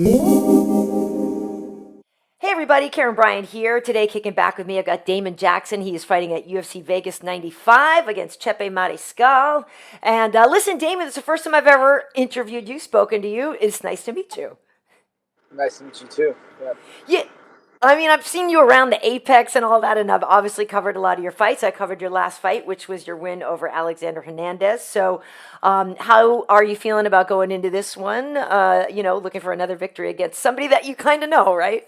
Hey everybody, Karyn Bryant here. Today, kicking back with me, I've got Damon Jackson. He is fighting at UFC Vegas 95 against Chepe Mariscal. And listen, Damon, it's the first time I've ever interviewed you, spoken to you. It's nice to meet you. Nice to meet you too. Yeah. Yeah, I mean, I've seen you around the Apex and all that, and I've obviously covered a lot of your fights. I covered your last fight, which was your win over Alexander Hernandez. So, how are you feeling about going into this one? Looking for another victory against somebody that you kind of know, right?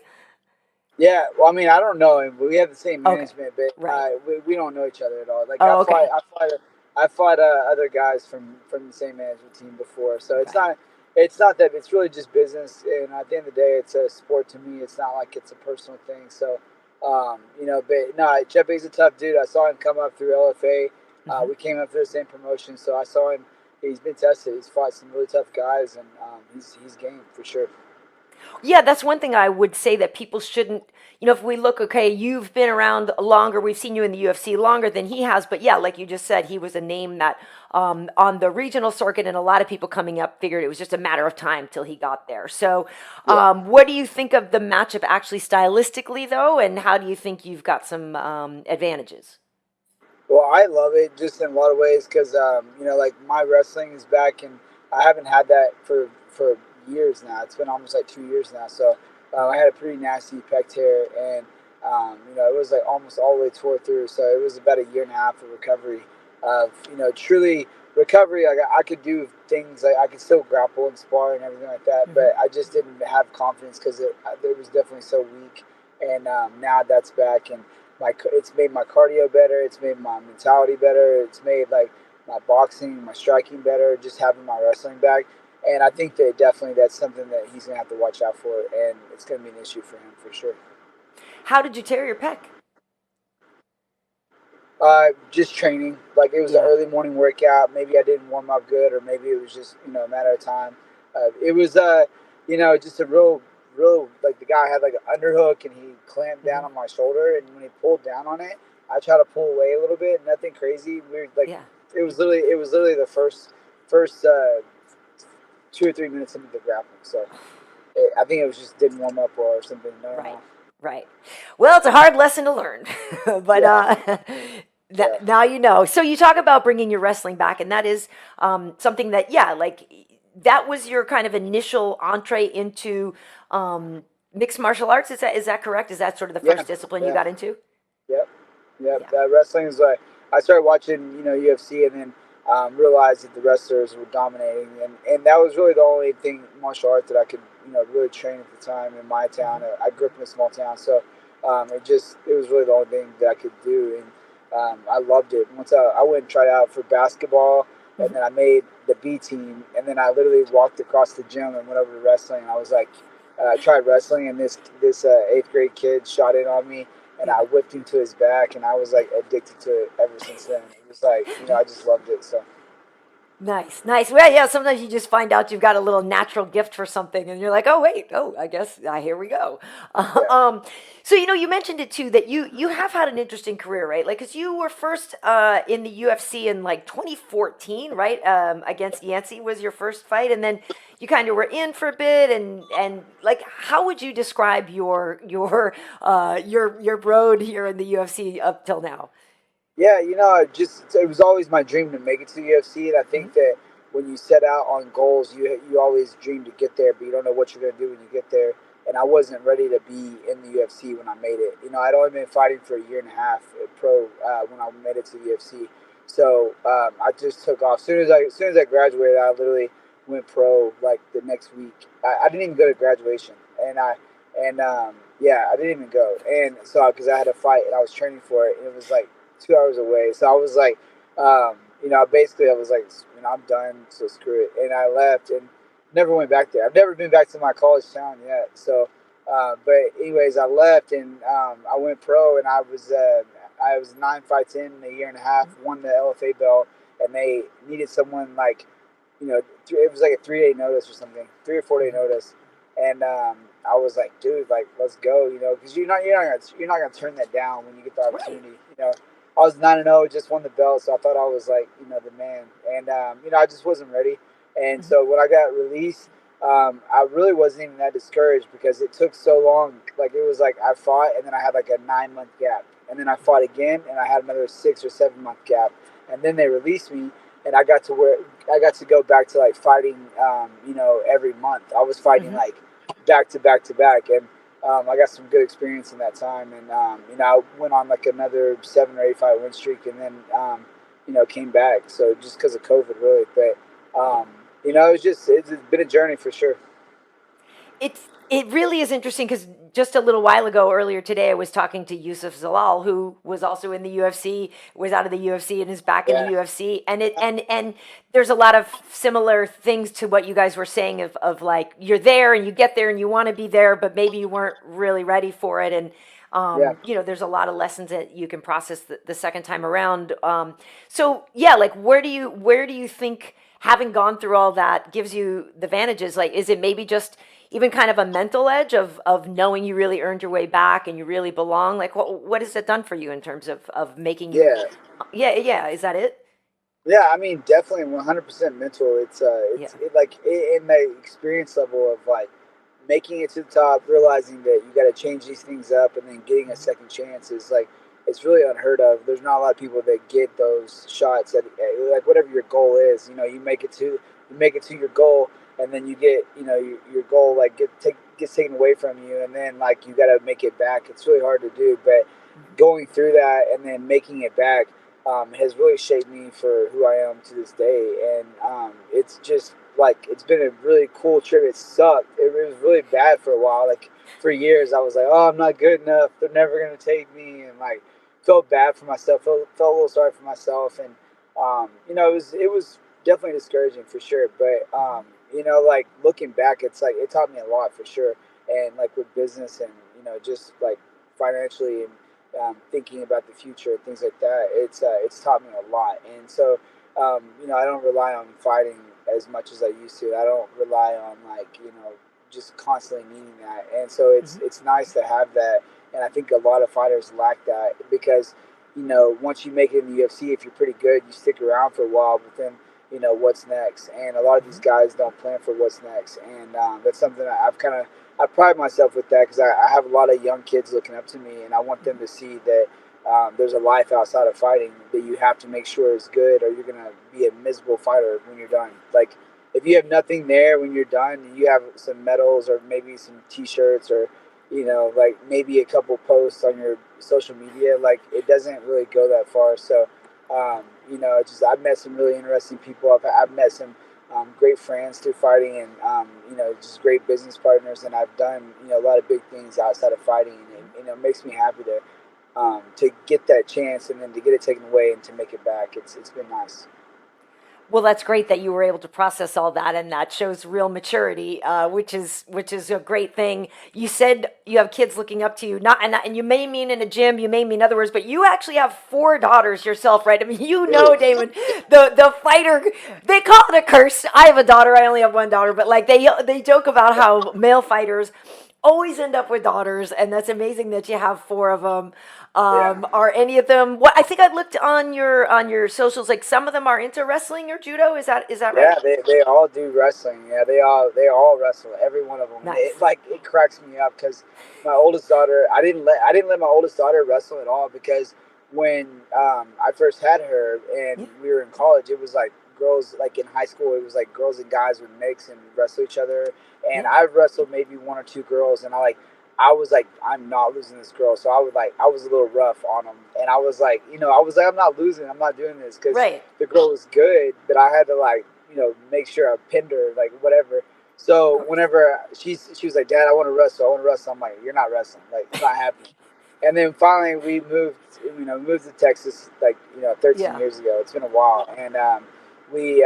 Yeah. Well, I mean, I don't know him, but we have the same Okay, management, but right. we don't know each other at all. Like Oh, okay. I fought other guys from the same management team before, so Okay. it's not that. It's really just business, and at the end of the day, it's a sport to me. It's not like it's a personal thing. So, but no, Chepe's a tough dude. I saw him come up through LFA. Hmm. We came up through the same promotion, so I saw him. He's been tested. He's fought some really tough guys, and he's game for sure. Yeah, that's one thing I would say that people shouldn't, if we look, okay, you've been around longer, we've seen you in the UFC longer than he has, but yeah, like you just said, he was a name that on the regional circuit and a lot of people coming up figured it was just a matter of time till he got there. So, Yeah. what do you think of the matchup actually stylistically, though, and how do you think you've got some advantages? Well, I love it just in a lot of ways because like my wrestling is back, and I haven't had that for years now. It's been almost like 2 years now. So I had a pretty nasty pec tear, and it was like almost all the way tore through. So it was about a year and a half of recovery. Of truly recovery. Like I could do things like I could still grapple and spar and everything like that, Hmm. but I just didn't have confidence because it was definitely so weak. And now that's back, and it's made my cardio better. It's made my mentality better. It's made like my boxing, my striking better. Just having my wrestling back, and I think that definitely that's something that he's gonna have to watch out for, and it's gonna be an issue for him for sure. How did you tear your pec? Just training. Like it was an Yeah. early morning workout. Maybe I didn't warm up good, or maybe it was just a matter of time. It was just a real like the guy had like an underhook, and he clamped down Hmm. on my shoulder, and when he pulled down on it, I tried to pull away a little bit. Nothing crazy. We were like Yeah. it was literally the first 2 or 3 minutes into the grappling. So I think it was just didn't warm up well or something. I don't Right, know. right. Well, it's a hard lesson to learn, but Yeah, yeah. now you know. So you talk about bringing your wrestling back, and that is something that, yeah, like that was your kind of initial entree into mixed martial arts. Is that correct? Is that sort of the Yeah, first discipline you yeah. got into? Yep, yep. Yeah. Wrestling is like I started watching, UFC, and then realized that the wrestlers were dominating, and that was really the only thing martial art that I could, really train at the time in my town. Hmm. I grew up in a small town, so it was really the only thing that I could do, and I loved it. Once I went and tried out for basketball, and Hmm. then I made the B team, and then I literally walked across the gym and went over to wrestling. And I was like, I tried wrestling, and this eighth grade kid shot in on me, and Yeah. I whipped him to his back, and I was like addicted to it ever since then. It was like I just loved it. So Nice, nice. Well, yeah, sometimes you just find out you've got a little natural gift for something and you're like, "Oh, wait. Oh, I guess here we go." yeah, Um so you mentioned it too that you have had an interesting career, right? Like cuz you were first in the UFC in like 2014, right? Against Yancey was your first fight and then you kind of were in for a bit and like how would you describe your road here in the UFC up till now? yeah. It was always my dream to make it to the UFC, and I Hmm. think that when you set out on goals, you always dream to get there, but you don't know what you're gonna do when you get there. And I wasn't ready to be in the UFC when I made it. I'd only been fighting for a year and a half at pro when I made it to the UFC. So I just took off. As soon as I graduated, I literally went pro like the next week. I didn't even go to graduation, and yeah, I didn't even go. And so because I had a fight and I was training for it, and it was like 2 hours away. So I was like, basically I was like, I'm done. So screw it. And I left and never went back there. I've never been back to my college town yet. So, but anyways, I left and I went pro, and I was 9 fights in a year and a half, won the LFA belt, and they needed someone like, it was like a 3 day notice or something, 3 or 4 day Hmm. notice, and I was like, dude, like let's go, because you're not gonna turn that down when you get the Right. opportunity. I was 9-0, just won the belt, so I thought I was like, the man, and I just wasn't ready. And Hmm. so when I got released, I really wasn't even that discouraged because it took so long. Like it was like I fought and then I had like a 9 month gap, and then I fought again and I had another 6 or 7 month gap, and then they released me, and I got to go back to like fighting, every month. I was fighting Hmm. like back to back to back, and I got some good experience in that time, and I went on like another 7 or 8 fight win streak, and then came back. So just because of COVID, really, but Yeah. it's been a journey for sure. It really is interesting because just a little while ago, earlier today, I was talking to Yusuf Zalal, who was also in the UFC, was out of the UFC and is back in the Yeah, UFC. And there's a lot of similar things to what you guys were saying of like you're there and you get there and you want to be there, but maybe you weren't really ready for it. And yeah, there's a lot of lessons that you can process the second time around. So yeah, like where do you think having gone through all that gives you the advantages? Like, is it maybe just even kind of a mental edge of knowing you really earned your way back and you really belong? Like, what has it done for you in terms of making you? yeah. Yeah, yeah. Is that it? Yeah, I mean, definitely 100% mental. Yeah. In the experience level of like making it to the top, realizing that you got to change these things up, and then getting a Hmm. second chance is like it's really unheard of. There's not a lot of people that get those shots at like whatever your goal is. You make it to your goal, and then you get your goal like gets taken away from you, and then like you got to make it back. It's really hard to do, but going through that and then making it back has really shaped me for who I am to this day. And it's just like it's been a really cool trip. It sucked. It was really bad for a while. Like for years, I was like, "Oh, I'm not good enough. They're never gonna take me," and like felt bad for myself. Felt a little sorry for myself, and it was definitely discouraging for sure. But like looking back, it's like it taught me a lot for sure. And like with business and just like financially and thinking about the future and things like that. It's taught me a lot, and so I don't rely on fighting as much as I used to. I don't rely on like just constantly needing that, and so it's Hmm. it's nice to have that. And I think a lot of fighters lack that because once you make it in the UFC, if you're pretty good, you stick around for a while. But then what's next, and a lot of these Hmm. guys don't plan for what's next, and that's something that I pride myself with that because I have a lot of young kids looking up to me, and I want them to see that there's a life outside of fighting that you have to make sure is good, or you're gonna be a miserable fighter when you're done. Like if you have nothing there when you're done, you have some medals or maybe some T-shirts or like maybe a couple posts on your social media. Like it doesn't really go that far. So it's just I've met some really interesting people. I've met some great friends through fighting, and just great business partners. And I've done a lot of big things outside of fighting, and it makes me happy to get that chance and then to get it taken away and to make it back. It's been nice. Well, that's great that you were able to process all that, and that shows real maturity, which is a great thing. You said you have kids looking up to you, not and you may mean in a gym, you may mean other words, but you actually have four daughters yourself, right? I mean, Yeah, Damon, the fighter. They call it a curse. I have a daughter. I only have one daughter, but like they joke about how male fighters always end up with daughters, and that's amazing that you have four of them. yeah. Are any of them? What I think I looked on your socials. Like some of them are into wrestling or judo. Is that Yeah, right? they all do wrestling. Yeah, they all wrestle. Every one of them. And Nice. it cracks me up because my oldest daughter. I didn't let my oldest daughter wrestle at all because when I first had her and Yeah. we were in college, it was like girls like in high school. It was like girls and guys would mix and wrestle each other. And Yeah. I've wrestled maybe one or two girls, and I was like, I'm not losing this girl. So I was a little rough on them, and I was like, I'm not losing. I'm not doing this because Right. the girl was good, but I had to like make sure I pinned her, like whatever. Of So course. whenever she was like, "Dad, I want to wrestle. I want to wrestle." I'm like, "You're not wrestling. Like it's not happening." And then finally we moved, moved to Texas like 13 Yeah. years ago. It's been a while, and we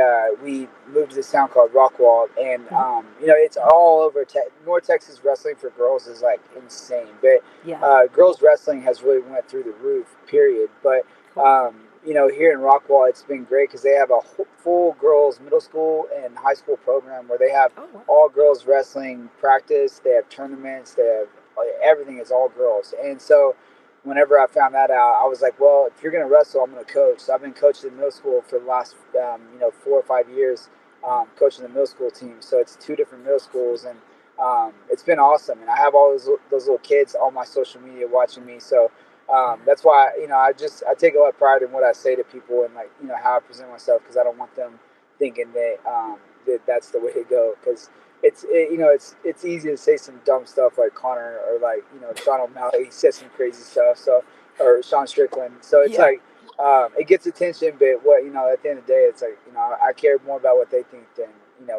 moved to this town called Rockwall, and Hmm. it's all over. North Texas wrestling for girls is like insane, but Yeah. girls wrestling has really went through the roof. Period. But Cool. here in Rockwall, it's been great because they have a full girls middle school and high school program where they have Oh wow. all girls wrestling practice. They have tournaments. They have everything is all girls. And so, whenever I found that out, I was like, well, if you're going to wrestle, I'm going to coach. So I've been coaching in middle school for the last 4 or 5 years. coaching the middle school team. So it's two different middle schools, and it's been awesome. And I have all those little kids on my social media watching me. So that's why I take a lot of pride in what I say to people and like how I present myself, because I don't want them thinking that that's the way to go, because it's easy to say some dumb stuff like Connor, or like Sean O'Malley says some crazy stuff, so, or Sean Strickland. So it's Yeah. like it gets attention, but what at the end of the day, it's like I care more about what they think than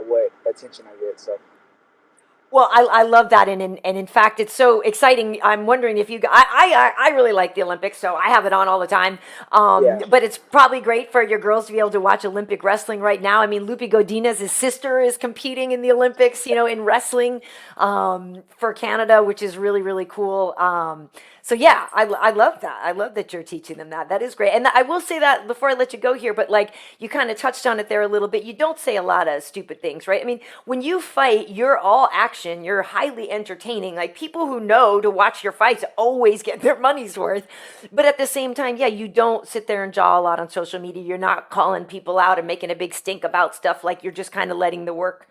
what attention I get. So Well, I love that, and in fact, it's so exciting. I'm wondering if I really like the Olympics, so I have it on all the time. yeah, But it's probably great for your girls to be able to watch Olympic wrestling right now. I mean, Lupe Godinez's sister is competing in the Olympics, in wrestling for Canada, which is really really cool. So yeah, I love that. I love that you're teaching them that. That is great. And I will say that before I let you go here, but like you kind of touched on it there a little bit. You don't say a lot of stupid things, right? I mean, when you fight, you're all action. You're highly entertaining. Like people who know to watch your fights always get their money's worth. But at the same time, yeah, you don't sit there and jaw a lot on social media. You're not calling people out and making a big stink about stuff. Like you're just kind of letting the work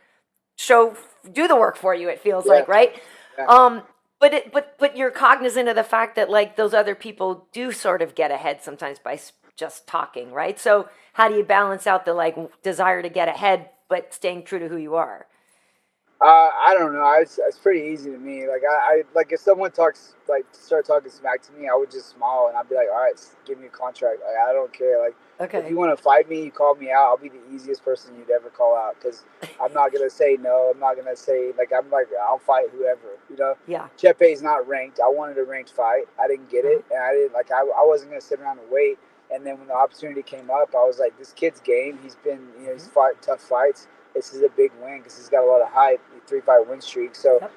show do the work for you, it feels yeah, like, right? yeah. But you're cognizant of the fact that like those other people do sort of get ahead sometimes by just talking, right? So how do you balance out the like desire to get ahead but staying true to who you are? I don't know. It's pretty easy to me. Like I like if someone start talking smack to me, I would just smile and I'd be like, all right, give me a contract. Like I don't care. Like if you Okay. want to fight me, you call me out. I'll be the easiest person you'd ever call out, because I'm not gonna say no. I'm not gonna say like I'll fight whoever. Yeah. Chepe's not ranked. I wanted a ranked fight. I didn't get Uh-huh. it, and I didn't like I wasn't gonna sit around and wait. And then when the opportunity came up, I was like, this kid's game. He's been he's Hmm. fought tough fights. This is a big win because he's got a lot of hype, 3-5 win streak. So, Yep.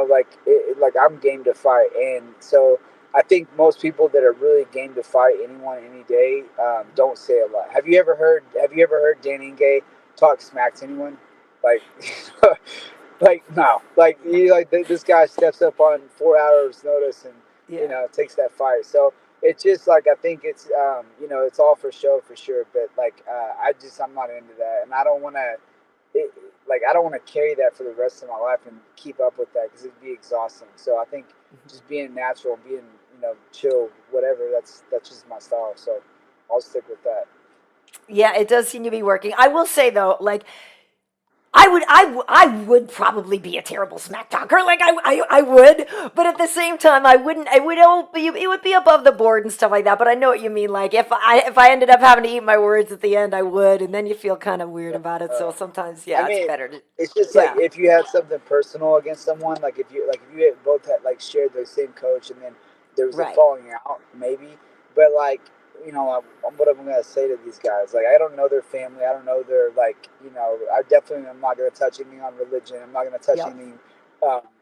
like I'm game to fight, and so I think most people that are really game to fight anyone any day don't say a lot. Have you ever heard Dan Ige talk smack to anyone? Like, like no, like this guy steps up on 4 hours notice and Yeah. takes that fight. So it's just like I think it's it's all for show for sure, but like I'm not into that, and I don't want to I don't want to carry that for the rest of my life and keep up with that, because it'd be exhausting. So I think just being natural and being chill, whatever, that's just my style. So I'll stick with that. Yeah, it does seem to be working. I will say though, like I would probably be a terrible smack talker. Like I would, but at the same time, I wouldn't. It would be above the board and stuff like that. But I know what you mean. Like if I ended up having to eat my words at the end, I would, and then you feel kind of weird about it. So sometimes, I yeah, it's mean, better to, it's just like yeah, if you have something personal against someone, like if you both had like shared the same coach, and then there was a right, falling out, maybe. But like what I'm gonna say to these guys, like I don't know their family, I don't know their I definitely am not gonna touch anything on religion. I'm not gonna touch yep, anything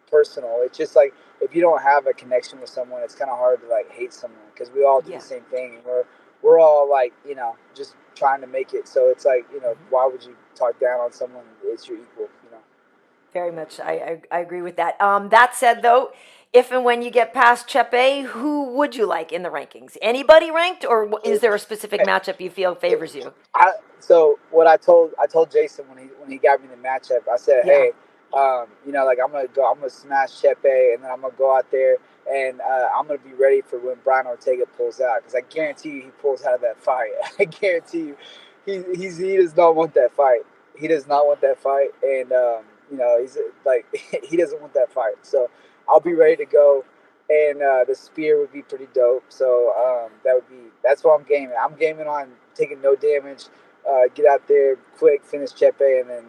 personal. It's just like if you don't have a connection with someone, it's kind of hard to like hate someone, because we all do the yeah. same thing, and we're all like just trying to make it. So it's like why would you talk down on someone? It's your equal. Very much. I agree with that. That said, though, if and when you get past Chepe, who would you like in the rankings? Anybody ranked, or is there a specific matchup you feel favors you? So what I told Jason when he got me the matchup, I said, Yeah. hey, like I'm gonna smash Chepe, and then I'm gonna go out there, and I'm gonna be ready for when Brian Ortega pulls out, because I guarantee you he pulls out of that fight. I guarantee you, he does not want that fight. He does not want that fight, and he's like he doesn't want that fight. So I'll be ready to go, and the spear would be pretty dope. So that's what I'm gaming. I'm gaming on taking no damage, get out there quick, finish Chepe, and then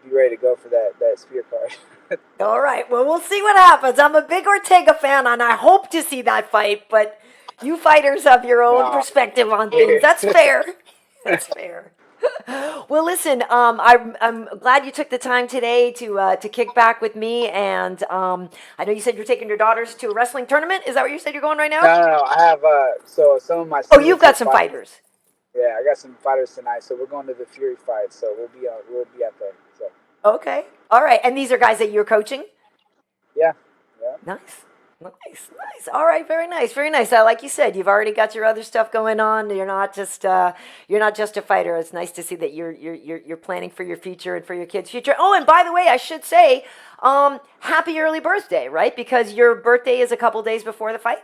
be ready to go for that spear card. All right. Well, we'll see what happens. I'm a big Ortega fan, and I hope to see that fight. But you fighters have your own Nah. perspective on things. That's fair. That's fair. Well, listen. I'm glad you took the time today to kick back with me, and I know you said you're taking your daughters to a wrestling tournament. Is that what you said you're going right now? No. I have so some of my Oh, you've got signature some fight. fighters. Yeah, I got some fighters tonight, so we're going to the Fury fight. So we'll be at there. So Okay. All right. And these are guys that you're coaching. yeah, yeah. Nice. Nice, nice. All right, very nice, very nice. Like you said, you've already got your other stuff going on. You're not just a fighter. It's nice to see that you're planning for your future and for your kids' future. Oh, and by the way, I should say, happy early birthday, right? Because your birthday is a couple days before the fight.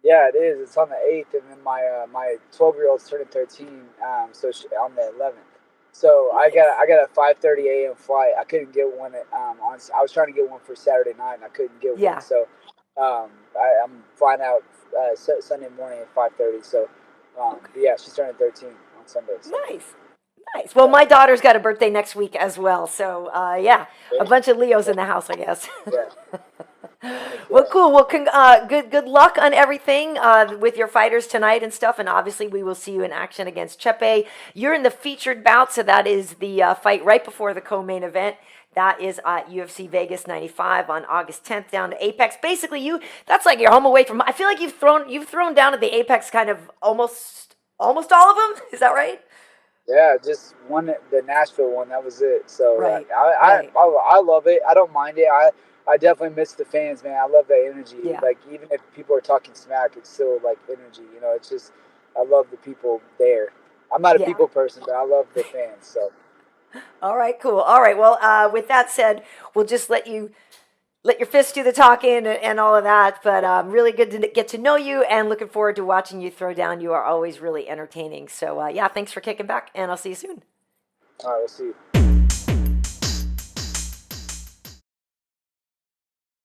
Yeah, it is. It's on the 8th, and then my 12-year-old's turning 13. On the 11th. So Nice. I got a 5:30 a.m. flight. I couldn't get one I was trying to get one for Saturday night, and I couldn't get one. Yeah. So I'm flying out Sunday morning at 5:30. So Okay. but yeah, she's turning 13 on Sunday. So Nice. Nice. Well, yeah, my daughter's got a birthday next week as well. So, yeah, a great. bunch of Leos in the house, I guess. Yeah, heck Well, yeah. cool. Well, good luck on everything with your fighters tonight and stuff. And obviously, we will see you in action against Chepe. You're in the featured bout, so that is the fight right before the co-main event. That is at UFC Vegas 95 on August 10th down to Apex. Basically, that's like your home away from. I feel like you've thrown down at the Apex kind of almost all of them. Is that right? Yeah, just one the Nashville one. That was it. So Right. Right. I love it. I don't mind it. I definitely miss the fans, man. I love that energy. Yeah. Like even if people are talking smack, it's still like energy. You know, it's just I love the people there. I'm not a Yeah. people person, but I love the fans. So All right. Cool. All right. Well, with that said, we'll just let your fists do the talking and all of that. But really good to get to know you and looking forward to watching you throw down. You are always really entertaining. So, yeah, thanks for kicking back, and I'll see you soon. all right, we'll see.